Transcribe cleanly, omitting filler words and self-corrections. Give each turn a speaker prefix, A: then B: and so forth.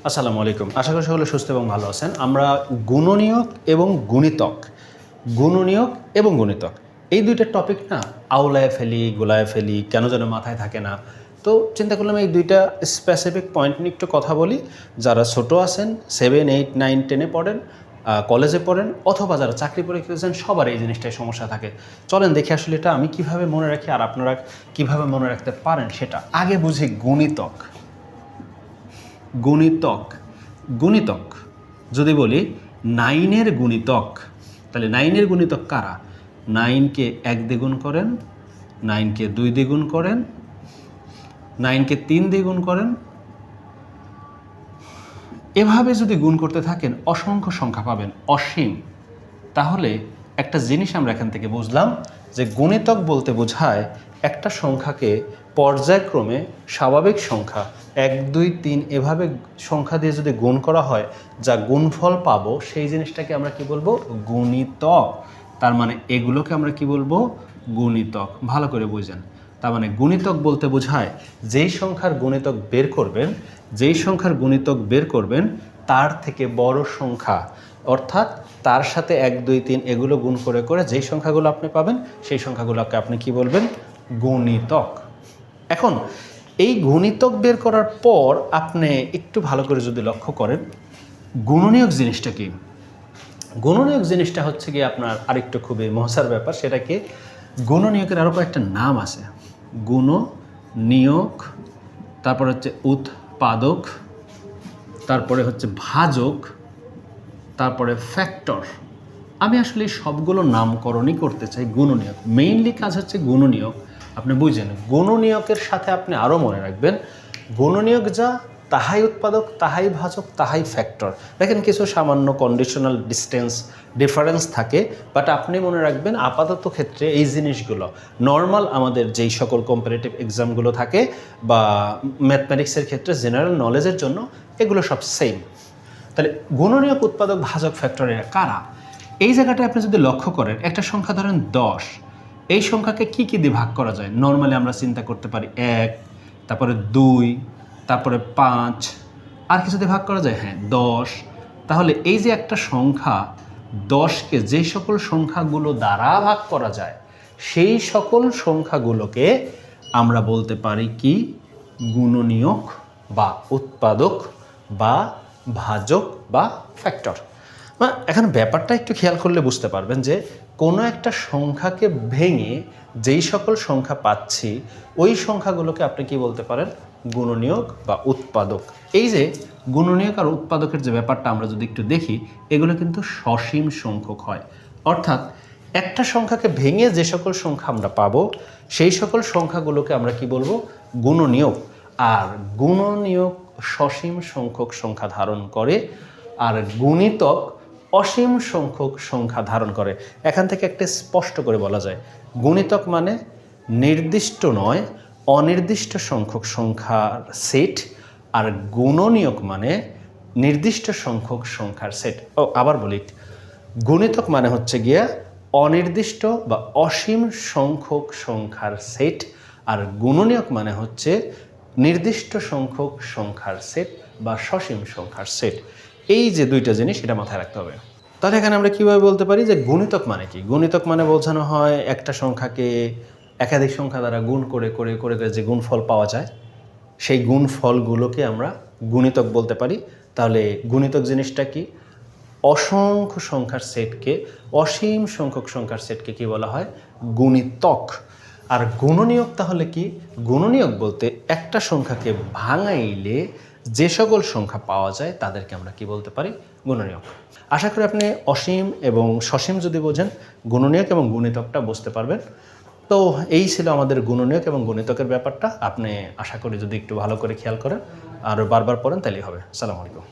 A: আসসালামু আলাইকুম। আশা করি সকলে সুস্থ এবং ভালো আছেন। আমরা গুণনীয়ক এবং গুণিতক, গুণনীয়ক এবং গুণিতক এই দুইটা টপিক না আওলায় ফেলি, গোলায় ফেলি, কেন যেন মাথায় থাকে না। তো চিন্তা করলাম এই দুইটা স্পেসিফিক পয়েন্ট নিয়ে একটু কথা বলি। যারা ছোটো আছেন 7, 8, 9, 10-এ পড়েন, কলেজে পড়েন, অথবা যারা চাকরি পরীক্ষা দিয়েছেন, সবার এই জিনিসটাই সমস্যা থাকে। চলেন দেখি আসলে এটা আমি কিভাবে মনে রাখি আর আপনারা কিভাবে মনে রাখতে পারেন সেটা। আগে বুঝি গুণিতক। গুণিতক গুণিতক যদি বলি 9-এর গুণিতক, তাহলে 9-এর গুণিতক কারা? 9-কে 1 দিয়ে গুণ করেন, 9-কে 2 দিয়ে গুণ করেন, 9-কে 3 দিয়ে গুণ করেন, এভাবে যদি গুণ করতে থাকেন অসংখ্য সংখ্যা পাবেন, অসীম। তাহলে একটা জিনিস আমরা এখান থেকে বুঝলাম যে গুণিতক বলতে বোঝায় একটা সংখ্যাকে পর্যায়ক্রমে স্বাভাবিক সংখ্যা 1, 2, 3 এভাবে সংখ্যা দিয়ে যদি গুণ করা হয়, যা গুণফল পাবো সেই জিনিসটাকে আমরা কি বলবো? গুণিতক। তার মানে এগুলোকে আমরা কি বলবো? গুণিতক। ভালো করে বুঝেন। তার মানে গুণিতক বলতে বোঝায় যেই সংখ্যার গুণিতক বের করবেন, যেই সংখ্যার গুণিতক বের করবেন তার থেকে বড় সংখ্যা, অর্থাৎ তার সাথে 1, 2, 3 এগুলো গুণ করে করে যেই সংখ্যাগুলো আপনি পাবেন সেই সংখ্যাগুলোকে আপনি কি বলবেন? গুণিতক। এখন এই গুণিতক বের করার পর আপনি একটু ভালো করে যদি লক্ষ্য করেন, গুণনীয়ক জিনিসটা কি? গুণনীয়ক জিনিসটা হচ্ছে কি আপনার আরেকটু খুবই মজার ব্যাপার। সেটা কি? গুণনীয়কের আরও কয়েকটা নাম আছে। গুণনীয়ক, তারপরে হচ্ছে উৎপাদক, তারপরে হচ্ছে ভাজক, তারপরে ফ্যাক্টর। আমি আসলে সবগুলো নামকরণই করতে চাই গুণনীয়ক। মেইনলি কাজ হচ্ছে গুণনীয়ক। আপনি বুঝেন, গুণনীয়কের সাথে আপনি আরও মনে রাখবেন গুণনীয়ক যা তাহাই উৎপাদক, তাহাই ভাজক, তাহাই ফ্যাক্টর। দেখেন কিছু সামান্য কন্ডিশনাল ডিফারেন্স থাকে, বাট আপনি মনে রাখবেন আপাতত ক্ষেত্রে এই জিনিসগুলো নর্মাল আমাদের যেই সকল কম্পারেটিভ এক্সামগুলো থাকে বা ম্যাথমেটিক্সের ক্ষেত্রে জেনারেল নলেজের জন্য এগুলো সব সেম। তাহলে গুণনীয়ক, উৎপাদক, ভাজক, ফ্যাক্টরিয়া কারা? এই জায়গাটা আপনি যদি লক্ষ্য করেন, একটা সংখ্যা ধরেন 10, এই সংখ্যাকে কি কি দিয়ে ভাগ করা যায়? নর্মালি আমরা চিন্তা করতে পারি 1, তারপরে 2, তারপরে 5, আর কিছু দিয়ে ভাগ করা যায়? হ্যাঁ, 10। তাহলে এই যে একটা সংখ্যা 10কে যে সকল সংখ্যাগুলো দ্বারা ভাগ করা যায় সেই সকল সংখ্যাগুলোকে আমরা বলতে পারি কি? গুণনীয়ক বা উৎপাদক বা ভাজক বা ফ্যাক্টর। এখন ব্যাপারটা একটু খেয়াল করলে বুঝতে পারবেন যে কোনো একটা সংখ্যাকে ভেঙে যেই সকল সংখ্যা পাচ্ছি ওই সংখ্যাগুলোকে আপনি কি বলতে পারেন? গুণনীয়ক বা উৎপাদক। এই যে গুণনীয়ক আর উৎপাদকের যে ব্যাপারটা আমরা যদি একটু দেখি, এগুলো কিন্তু সসীম সংখ্যক হয়। অর্থাৎ একটা সংখ্যাকে ভেঙে যে সকল সংখ্যা আমরা পাবো সেই সকল সংখ্যাগুলোকে আমরা কি বলবো? গুণনীয়ক। আর গুণনীয়ক সসীম সংখ্যক সংখ্যা ধারণ করে, আর গুণিতক অসীম সংখ্যক সংখ্যা ধারণ করে। এখান থেকে একটা স্পষ্ট করে বলা যায়, গুণিতক মানে নির্দিষ্ট নয় অনির্দিষ্ট সংখ্যক সংখ্যার সেট, আর গুণনীয়ক মানে নির্দিষ্ট সংখ্যক সংখ্যার সেট। আবার বলি, গুণিতক মানে হচ্ছে গিয়া অনির্দিষ্ট বা অসীম সংখ্যক সংখ্যার সেট, আর গুণনীয়ক মানে হচ্ছে নির্দিষ্ট সংখ্যক সংখ্যার সেট বা সসীম সংখ্যার সেট। এই যে দুইটা জিনিস এটা মাথায় রাখতে হবে। তাহলে এখানে আমরা কীভাবে বলতে পারি যে গুণিতক মানে কি? গুণিতক মানে বোঝানো হয় একটা সংখ্যাকে একাধিক সংখ্যা দ্বারা গুণ করে করে করে করে যে গুণফল পাওয়া যায় সেই গুণফলগুলোকে আমরা গুণিতক বলতে পারি। তাহলে গুণিতক জিনিসটা কি? অসংখ্য সংখ্যার সেটকে, অসীম সংখ্যক সংখ্যার সেটকে কি বলা হয়? গুণিতক। আর গুণনীয়ক তাহলে কি? গুণনীয়ক বলতে একটা সংখ্যাকে ভাঙাইলে যে সকল সংখ্যা পাওয়া যায় তাদেরকে আমরা কি বলতে পারি? গুণনীয়ক। আশা করি আপনি অসীম এবং সসীম যদি বোঝেন, গুণনীয়ক এবং গুণিতকটা বুঝতে পারবেন। তো এই ছিল আমাদের গুণনীয়ক এবং গুণিতকের ব্যাপারটা। আপনি আশা করি যদি একটু ভালো করে খেয়াল করেন আর বারবার পড়েন তাহলেই হবে। আসসালামু আলাইকুম।